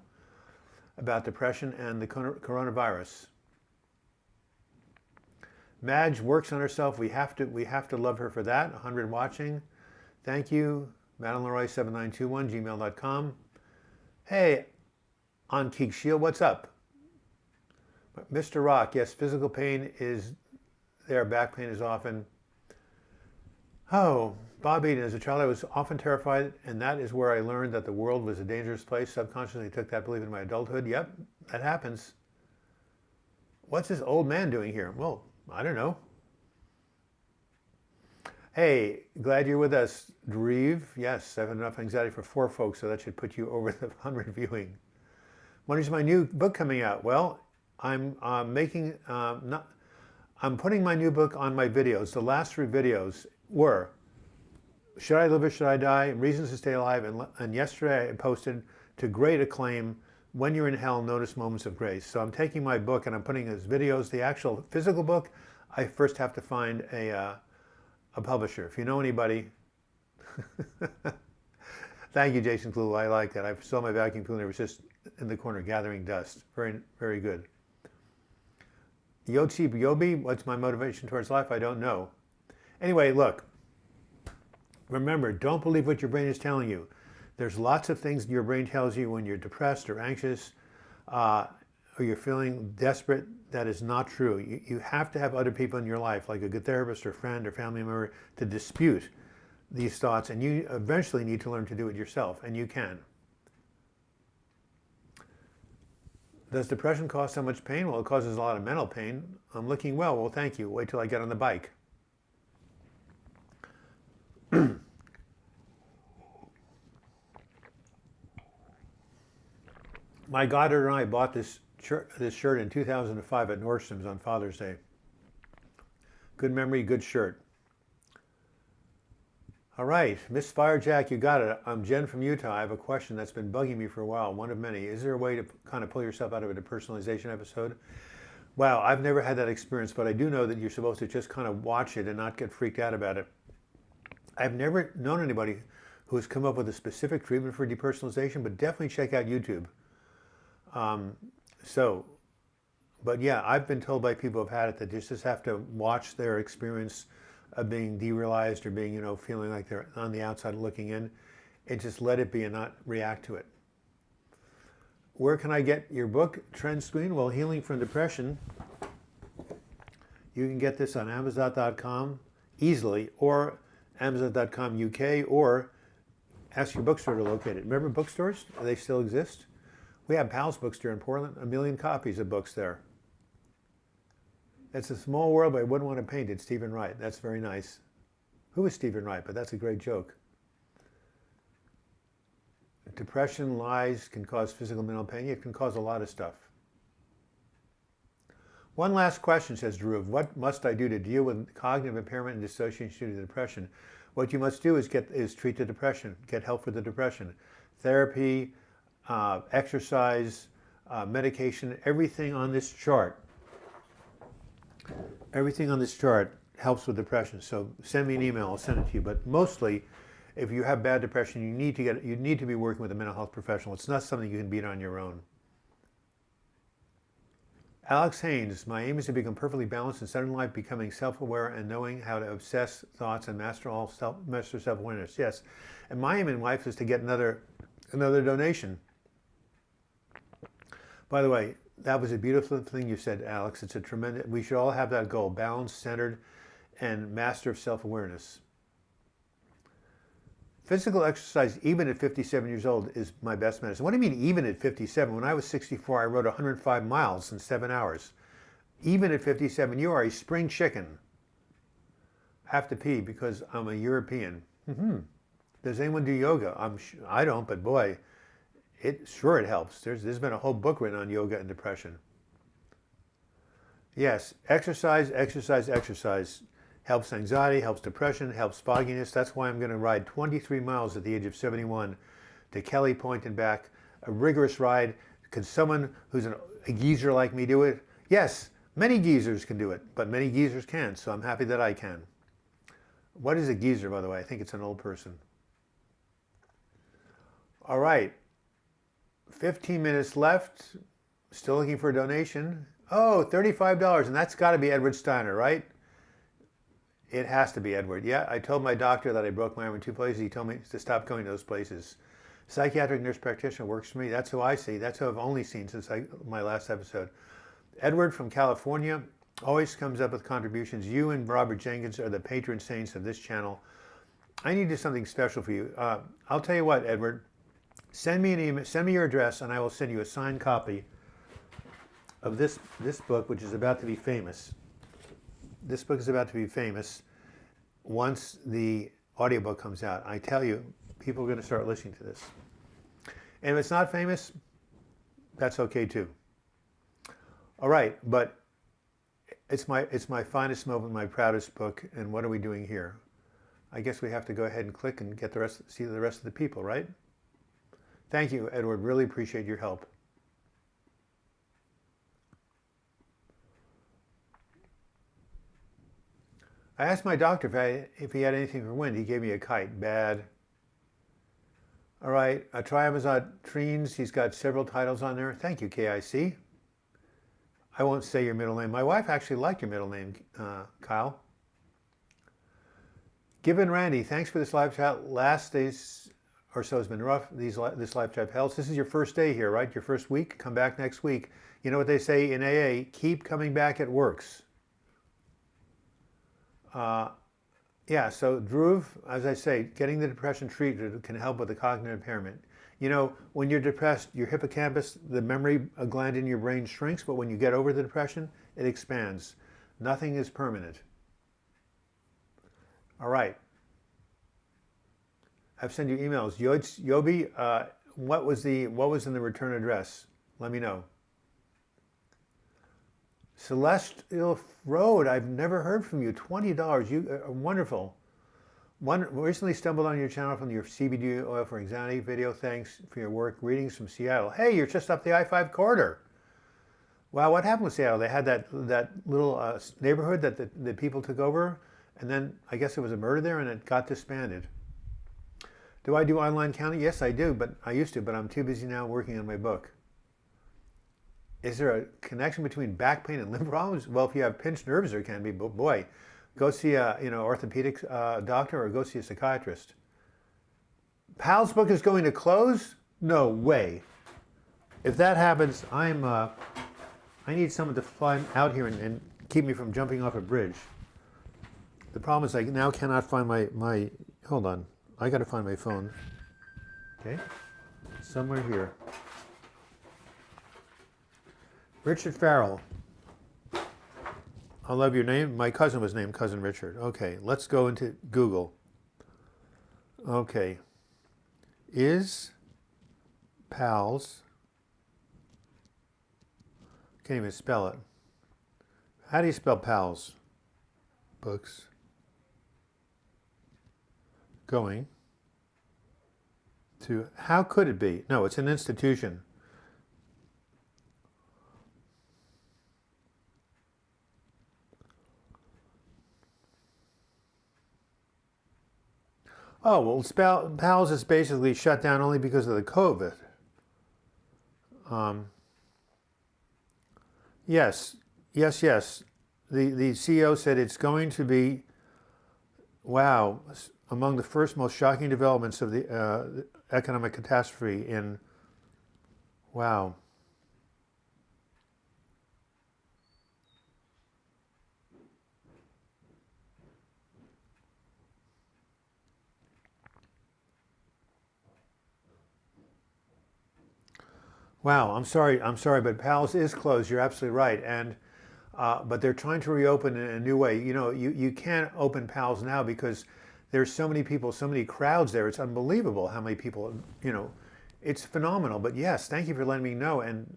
about depression and the coronavirus. Madge works on herself. We have to love her for that. 100 watching. Thank you. MadelineLeroy7921, gmail.com. Hey, on Keek Shield, what's up? Mr. Rock, yes, physical pain is there. Back pain is often. Oh, Bob Eden, as a child I was often terrified, and that is where I learned that the world was a dangerous place. Subconsciously took that belief in my adulthood. Yep, that happens. What's this old man doing here? Well, I don't know. Hey, glad you're with us, Dreve. Yes, I have enough anxiety for 4 folks, so that should put you over the 100 viewing. When is my new book coming out? Well, I'm putting my new book on my videos. The last 3 videos were Should I Live or Should I Die? Reasons to Stay Alive. And yesterday I posted to great acclaim, When You're in Hell, Notice Moments of Grace. So I'm taking my book and I'm putting as videos. The actual physical book, I first have to find a publisher. If you know anybody. Thank you, Jason Clue. I like that. I saw my vacuum cleaner was just in the corner gathering dust. Very, very good. Yochi Yobi, what's my motivation towards life? I don't know. Anyway, look. Remember, don't believe what your brain is telling you. There's lots of things your brain tells you when you're depressed or anxious or you're feeling desperate. That is not true. You have to have other people in your life, like a good therapist or friend or family member, to dispute these thoughts, and you eventually need to learn to do it yourself, and you can. Does depression cause so much pain? Well, it causes a lot of mental pain. I'm looking well. Well, thank you. Wait till I get on the bike. My daughter and I bought this shirt in 2005 at Nordstrom's on Father's Day. Good memory, good shirt. All right, Miss Firejack, you got it. I'm Jen from Utah. I have a question that's been bugging me for a while, one of many. Is there a way to kind of pull yourself out of a depersonalization episode? Wow, I've never had that experience, but I do know that you're supposed to just kind of watch it and not get freaked out about it. I've never known anybody who has come up with a specific treatment for depersonalization, but definitely check out YouTube. But yeah, I've been told by people who've had it that you just have to watch their experience of being derealized or being, feeling like they're on the outside looking in, and just let it be and not react to it. Where can I get your book, Trend Screen? Well, Healing from Depression. You can get this on Amazon.com easily, or Amazon.com UK, or ask your bookstore to locate it. Remember bookstores? They still exist? We have Pal's Bookstore in Portland, 1 million copies of books there. It's a small world, but I wouldn't want to paint it. Stephen Wright. That's very nice. Who is Stephen Wright? But that's a great joke. Depression, lies can cause physical and mental pain. It can cause a lot of stuff. One last question, says Drew. What must I do to deal with cognitive impairment and dissociation due to depression? What you must do is treat the depression. Get help with the depression. Therapy, exercise, medication, everything on this chart. Everything on this chart helps with depression. So send me an email, I'll send it to you. But mostly, if you have bad depression, you need to be working with a mental health professional. It's not something you can beat on your own. Alex Haynes, my aim is to become perfectly balanced and centered in life, becoming self-aware and knowing how to obsess thoughts and master self-awareness. Yes, and my aim in life is to get another donation. By the way, that was a beautiful thing you said, Alex. It's a tremendous, we should all have that goal, balanced, centered, and master of self-awareness. Physical exercise, even at 57 years old, is my best medicine. What do you mean, even at 57? When I was 64, I rode 105 miles in 7 hours. Even at 57, you are a spring chicken. I have to pee because I'm a European. Does anyone do yoga? I don't, but boy, it helps. There's been a whole book written on yoga and depression. Yes, exercise. Helps anxiety, helps depression, helps fogginess. That's why I'm going to ride 23 miles at the age of 71 to Kelly Point and back, a rigorous ride. Can someone who's a geezer like me do it? Yes, many geezers can do it, but many geezers can't, so I'm happy that I can. What is a geezer, by the way? I think it's an old person. All right, 15 minutes left. Still looking for a donation. Oh, $35, and that's got to be Edward Steiner, right? It has to be Edward. Yeah, I told my doctor that I broke my arm in 2 places. He told me to stop going to those places. Psychiatric nurse practitioner works for me. That's who I see. That's who I've only seen since my last episode. Edward from California always comes up with contributions. You and Robert Jenkins are the patron saints of this channel. I need to do something special for you. I'll tell you what, Edward. Send me an email. Send me your address, and I will send you a signed copy of this book, which is about to be famous. This book is about to be famous once the audiobook comes out. I tell you, people are going to start listening to this. And if it's not famous, that's okay too. All right, but it's my finest moment, my proudest book, and what are we doing here? I guess we have to go ahead and click and get see the rest of the people, right? Thank you, Edward. Really appreciate your help. I asked my doctor if he had anything for wind. He gave me a kite. Bad. All right. Triamazot Treens. He's got several titles on there. Thank you, KIC. I won't say your middle name. My wife actually liked your middle name, Kyle. Gibbon Randy, thanks for this live chat. Last days or so has been rough. This live chat helps. This is your first day here, right? Your first week. Come back next week. You know what they say in AA? Keep coming back. It works. Yeah, so Dhruv, as I say, getting the depression treated can help with the cognitive impairment. You know, when you're depressed, your hippocampus, the memory gland in your brain shrinks, but when you get over the depression, it expands. Nothing is permanent. All right. I've sent you emails. Yobi, what was in the return address? Let me know. Celestial Road, I've never heard from you. $20, you are wonderful. Recently stumbled on your channel from your CBD oil for anxiety video. Thanks for your work. Greetings from Seattle. Hey, you're just up the I-5 corridor. Wow, what happened with Seattle? They had that little neighborhood that the people took over, and then I guess there was a murder there, and it got disbanded. Do I do online counting? Yes, I do, but I used to, but I'm too busy now working on my book. Is there a connection between back pain and limb problems? Well, if you have pinched nerves, there can be. But boy, go see a orthopedic doctor or go see a psychiatrist. Pal's book is going to close? No way. If that happens, I need someone to fly out here and keep me from jumping off a bridge. The problem is I now cannot find my hold on. I got to find my phone. Okay, somewhere here. Richard Farrell. I love your name. My cousin was named Cousin Richard. Okay, let's go into Google. Okay. Is Pal's, can't even spell it. How do you spell Pal's books? Going to, how could it be? No, it's an institution. Oh, well, PALS is basically shut down only because of the COVID. Yes. The CEO said it's going to be, wow, among the first most shocking developments of the economic catastrophe in, wow. Wow, I'm sorry, but PALS is closed. You're absolutely right, and but they're trying to reopen in a new way. You know, you can't open PALS now because there's so many people, so many crowds there. It's unbelievable how many people. You know, it's phenomenal. But yes, thank you for letting me know. And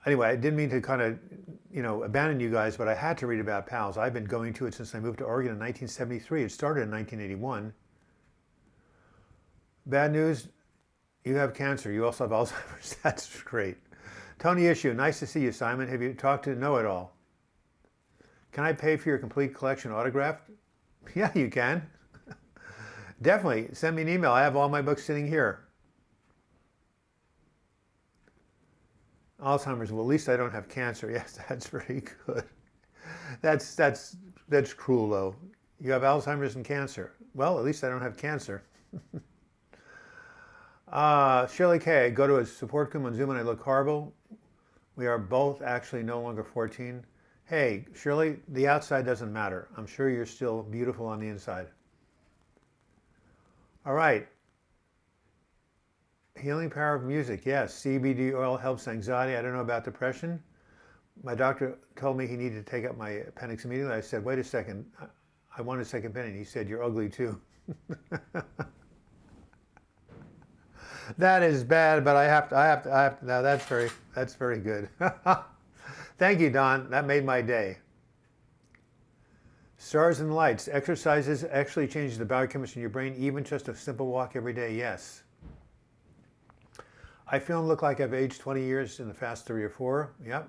anyway, I didn't mean to kind of, abandon you guys, but I had to read about PALS. I've been going to it since I moved to Oregon in 1973. It started in 1981. Bad news. You have cancer. You also have Alzheimer's. That's great. Tony Issue. Nice to see you, Simon. Have you talked to Know It All? Can I pay for your complete collection autographed? Yeah, you can. Definitely. Send me an email. I have all my books sitting here. Alzheimer's. Well, at least I don't have cancer. Yes, that's very good. That's cruel, though. You have Alzheimer's and cancer. Well, at least I don't have cancer. Shirley K. I go to a support group on Zoom and I look horrible. We are both actually no longer 14. Hey, Shirley, the outside doesn't matter. I'm sure you're still beautiful on the inside. All right. Healing power of music. Yes, CBD oil helps anxiety. I don't know about depression. My doctor told me he needed to take out my appendix immediately. I said, wait a second. I want a second opinion. He said, you're ugly too. That is bad, but I have to. Now that's very good. Thank you, Don. That made my day. Stars and lights. Exercises actually changes the biochemistry in your brain, even just a simple walk every day. Yes. I feel and look like I've aged 20 years in the past 3 or 4. Yep.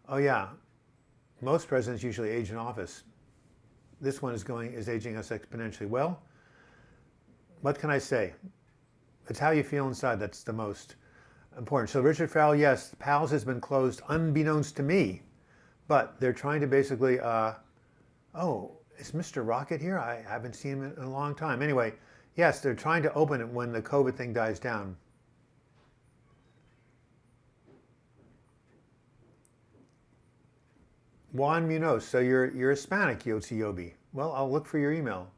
Oh yeah. Most presidents usually age in office. This one is aging us exponentially. Well, what can I say? It's how you feel inside that's the most important. So Richard Farrell, yes, PALS has been closed unbeknownst to me, but they're trying to basically, oh, is Mr. Rocket here? I haven't seen him in a long time. Anyway, yes, they're trying to open it when the COVID thing dies down. Juan Munoz, so you're Hispanic, Yotzi Yobi. Well, I'll look for your email.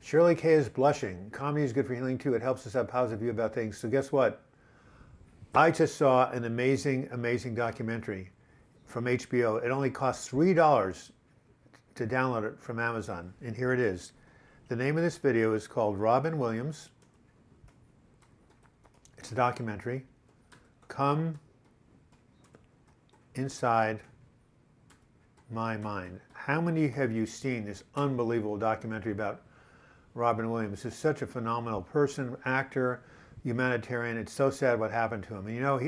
Shirley K is blushing. Comedy is good for healing too. It helps us have a positive view about things. So guess what? I just saw an amazing, amazing documentary from HBO. It only costs $3 to download it from Amazon. And here it is. The name of this video is called Robin Williams. It's a documentary. Come Inside My Mind. How many have you seen this unbelievable documentary about Robin Williams? Is such a phenomenal person, actor, humanitarian. It's so sad what happened to him. And you know,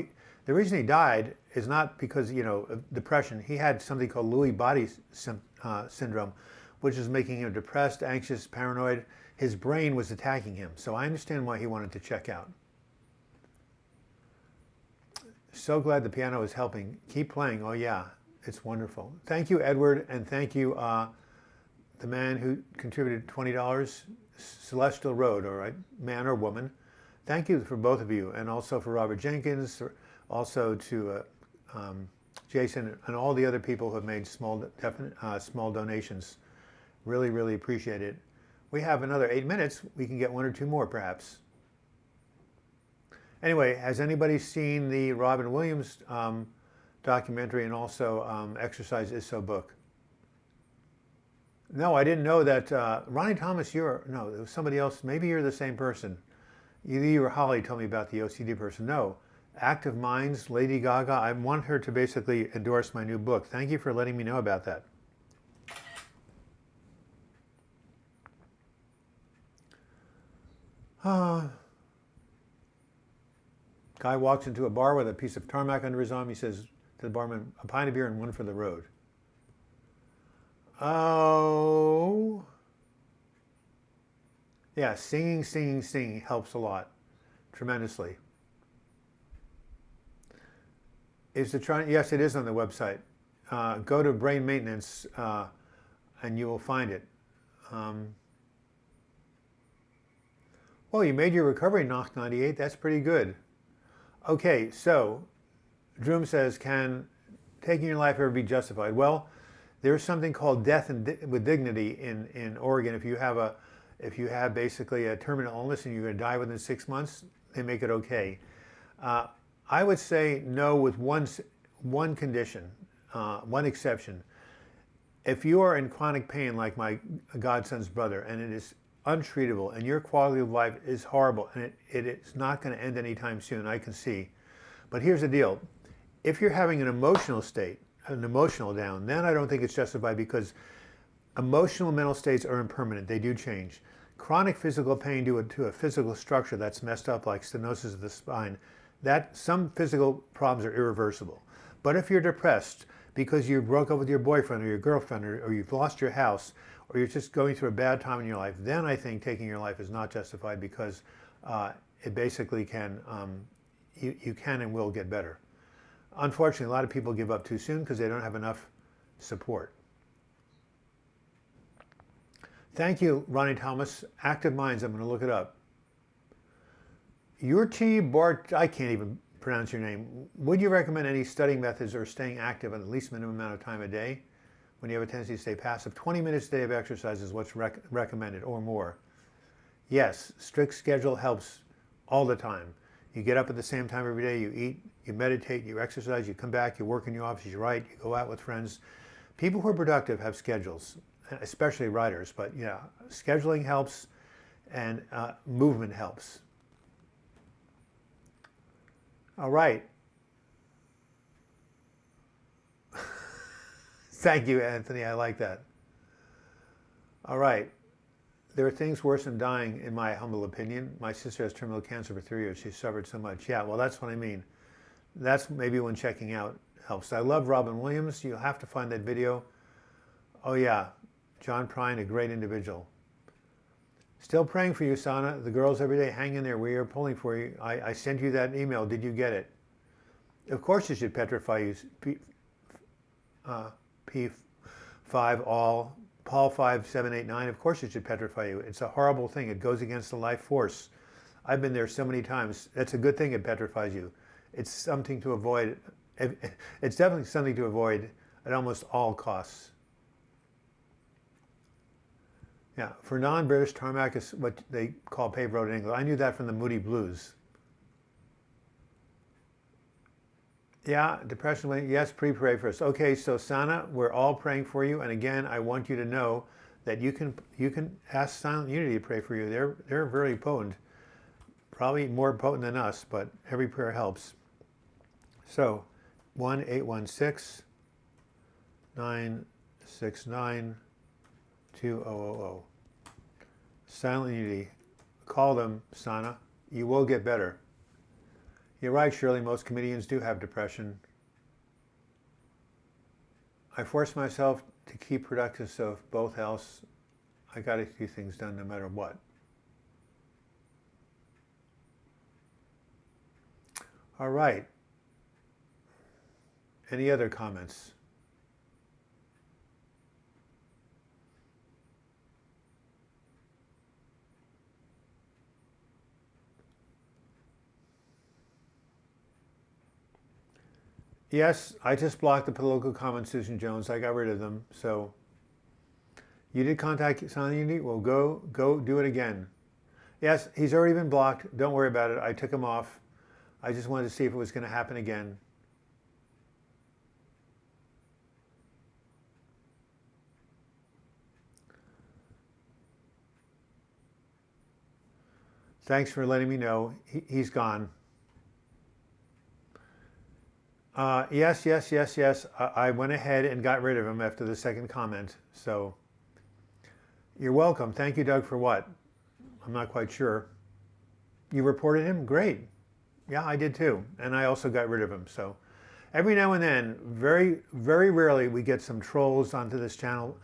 the reason he died is not because, you know, of depression. He had something called Lewy body syndrome, which is making him depressed, anxious, paranoid. His brain was attacking him. So I understand why he wanted to check out. So glad the piano is helping. Keep playing. Oh yeah, it's wonderful. Thank you, Edward, and thank you, the man who contributed $20, Celestial Road, all right, man or woman. Thank you for both of you, and also for Robert Jenkins, also to Jason, and all the other people who have made small donations. Really, really appreciate it. We have another 8 minutes. We can get 1 or 2 more, perhaps. Anyway, has anybody seen the Robin Williams documentary and also Exercise Is So book? No, I didn't know that. Ronnie Thomas, no, it was somebody else. Maybe you're the same person. Either you or Holly told me about the OCD person. No, Active Minds, Lady Gaga. I want her to basically endorse my new book. Thank you for letting me know about that. Guy walks into a bar with a piece of tarmac under his arm. He says to the barman, a pint of beer and 1 for the road. Oh. Yeah, singing helps a lot, tremendously. Yes, it is on the website. Go to Brain Maintenance and you will find it. Well, you made your recovery knock 98. That's pretty good. Okay, so Droom says, can taking your life ever be justified? Well, there's something called death with dignity in Oregon. If you have basically a terminal illness and you're going to die within 6 months, they make it okay. I would say no with one condition, one exception. If you are in chronic pain like my godson's brother and it is untreatable and your quality of life is horrible and it is not going to end anytime soon, I can see. But here's the deal. If you're having an emotional state, an emotional down, then I don't think it's justified, because Emotional mental states are impermanent. They do change. Chronic physical pain due to a physical structure that's messed up, like stenosis of the spine, that some physical problems are irreversible. But if you're depressed because you broke up with your boyfriend or your girlfriend, or you've lost your house, or you're just going through a bad time in your life, then I think taking your life is not justified, because it basically can, you can and will get better. Unfortunately, a lot of people give up too soon because they don't have enough support. Thank you, Ronnie Thomas. Active Minds, I'm going to look it up. Yurti Bart, I can't even pronounce your name. Would you recommend any studying methods or staying active at least minimum amount of time a day when you have a tendency to stay passive? 20 minutes a day of exercise is what's recommended, or more. Yes, strict schedule helps all the time. You get up at the same time every day, you eat, you meditate, you exercise, you come back, you work in your office, you write, you go out with friends. People who are productive have schedules, especially writers, but yeah, scheduling helps, and movement helps. All right. Thank you, Anthony. I like that. All right. There are things worse than dying, in my humble opinion. My sister has terminal cancer for 3 years. She suffered so much. Yeah, well, that's what I mean. That's maybe when checking out helps. I love Robin Williams. You'll have to find that video. Oh, yeah. John Prine, a great individual. Still praying for you, Sana. The girls every day, hang in there. We are pulling for you. I sent you that email. Did you get it? Of course you should petrify you. P5 all. Paul 5789. Of course it should petrify you. It's a horrible thing. It goes against the life force. I've been there so many times. That's a good thing it petrifies you. It's something to avoid. It's definitely something to avoid at almost all costs. Yeah, for non-British, tarmac is what they call paved road in England. I knew that from the Moody Blues. Yeah, depression, yes, pray for us. Okay, so Sana, we're all praying for you. And again, I want you to know that you can ask Silent Unity to pray for you. They're very potent, probably more potent than us, but every prayer helps. So, 1-816-969-2000. Silent Unity. Call them, Sana. You will get better. You're right, Shirley. Most comedians do have depression. I force myself to keep productive, so if both else, I got to get things done no matter what. All right. Any other comments? Yes, I just blocked the political comments, Susan Jones. I got rid of them. So you did contact Silent Unity? Well, go do it again. Yes, he's already been blocked. Don't worry about it. I took him off. I just wanted to see if it was going to happen again. Thanks for letting me know. He's gone. Yes. I went ahead and got rid of him after the second comment. So you're welcome. Thank you, Doug, for what? I'm not quite sure. You reported him? Great. Yeah, I did too. And I also got rid of him. So every now and then, very, very rarely, we get some trolls onto this channel.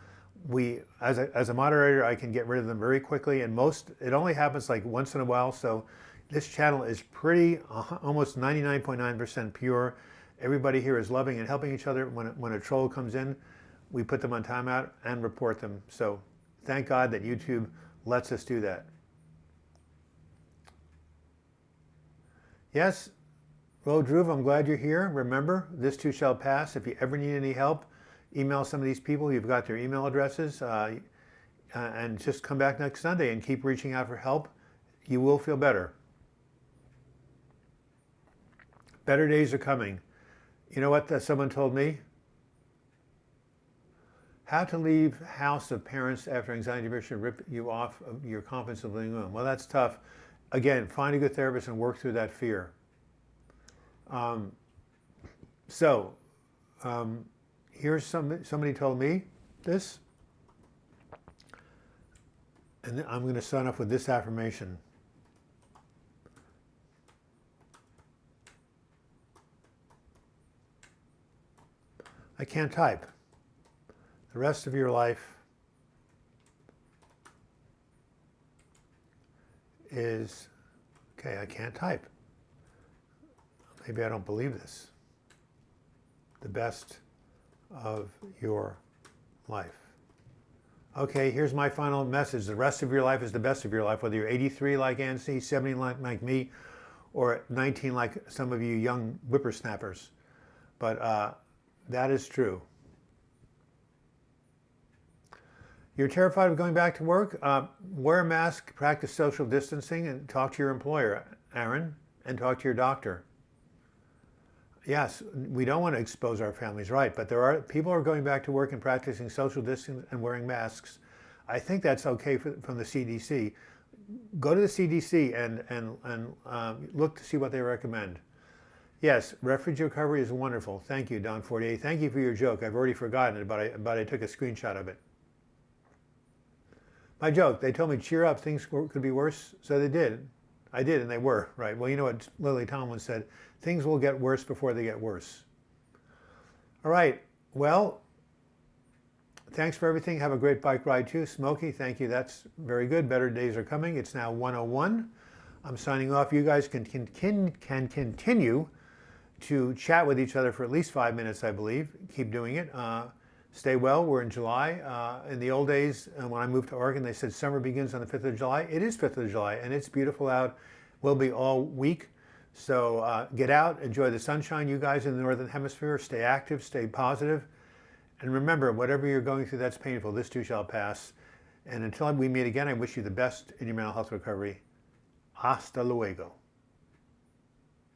As a moderator, I can get rid of them very quickly. And it only happens like once in a while. So this channel is pretty, almost 99.9% pure. Everybody here is loving and helping each other. When a troll comes in, we put them on timeout and report them. So thank God that YouTube lets us do that. Yes, well, Dhruv, I'm glad you're here. Remember, this too shall pass. If you ever need any help, email some of these people. You've got their email addresses. And just come back next Sunday and keep reaching out for help. You will feel better. Better days are coming. You know what someone told me? How to leave house of parents after anxiety depression rip you off of your confidence of living alone. Well, that's tough. Again, find a good therapist and work through that fear. Here's somebody told me this. And I'm going to sign off with this affirmation. I can't type. The rest of your life is, okay, I can't type. Maybe I don't believe this. The best of your life. Okay, here's my final message. The rest of your life is the best of your life, whether you're 83 like Anstey, 70 like me, or 19 like some of you young whippersnappers. But that is true. You're terrified of going back to work? Wear a mask, practice social distancing, and talk to your employer, Aaron, and talk to your doctor. Yes, we don't want to expose our families, right? But there are people are going back to work and practicing social distancing and wearing masks. I think that's okay from the CDC. Go to the CDC and look to see what they recommend. Yes, refuge recovery is wonderful. Thank you, Don 48. Thank you for your joke. I've already forgotten it, but I took a screenshot of it. My joke, they told me cheer up, things could be worse, so they did. I did, and they were, right? Well, you know what Lily Tomlin said, things will get worse before they get worse. All right, well, thanks for everything. Have a great bike ride too. Smokey, thank you. That's very good. Better days are coming. It's now 1:01. I'm signing off. You guys can continue to chat with each other for at least 5 minutes, I believe. Keep doing it. Stay well. We're in July. In the old days, when I moved to Oregon, they said summer begins on the 5th of July. It is 5th of July, and it's beautiful out. Will be all week. So get out, enjoy the sunshine. You guys in the Northern Hemisphere, stay active, stay positive. And remember, whatever you're going through that's painful, this too shall pass. And until we meet again, I wish you the best in your mental health recovery. Hasta luego.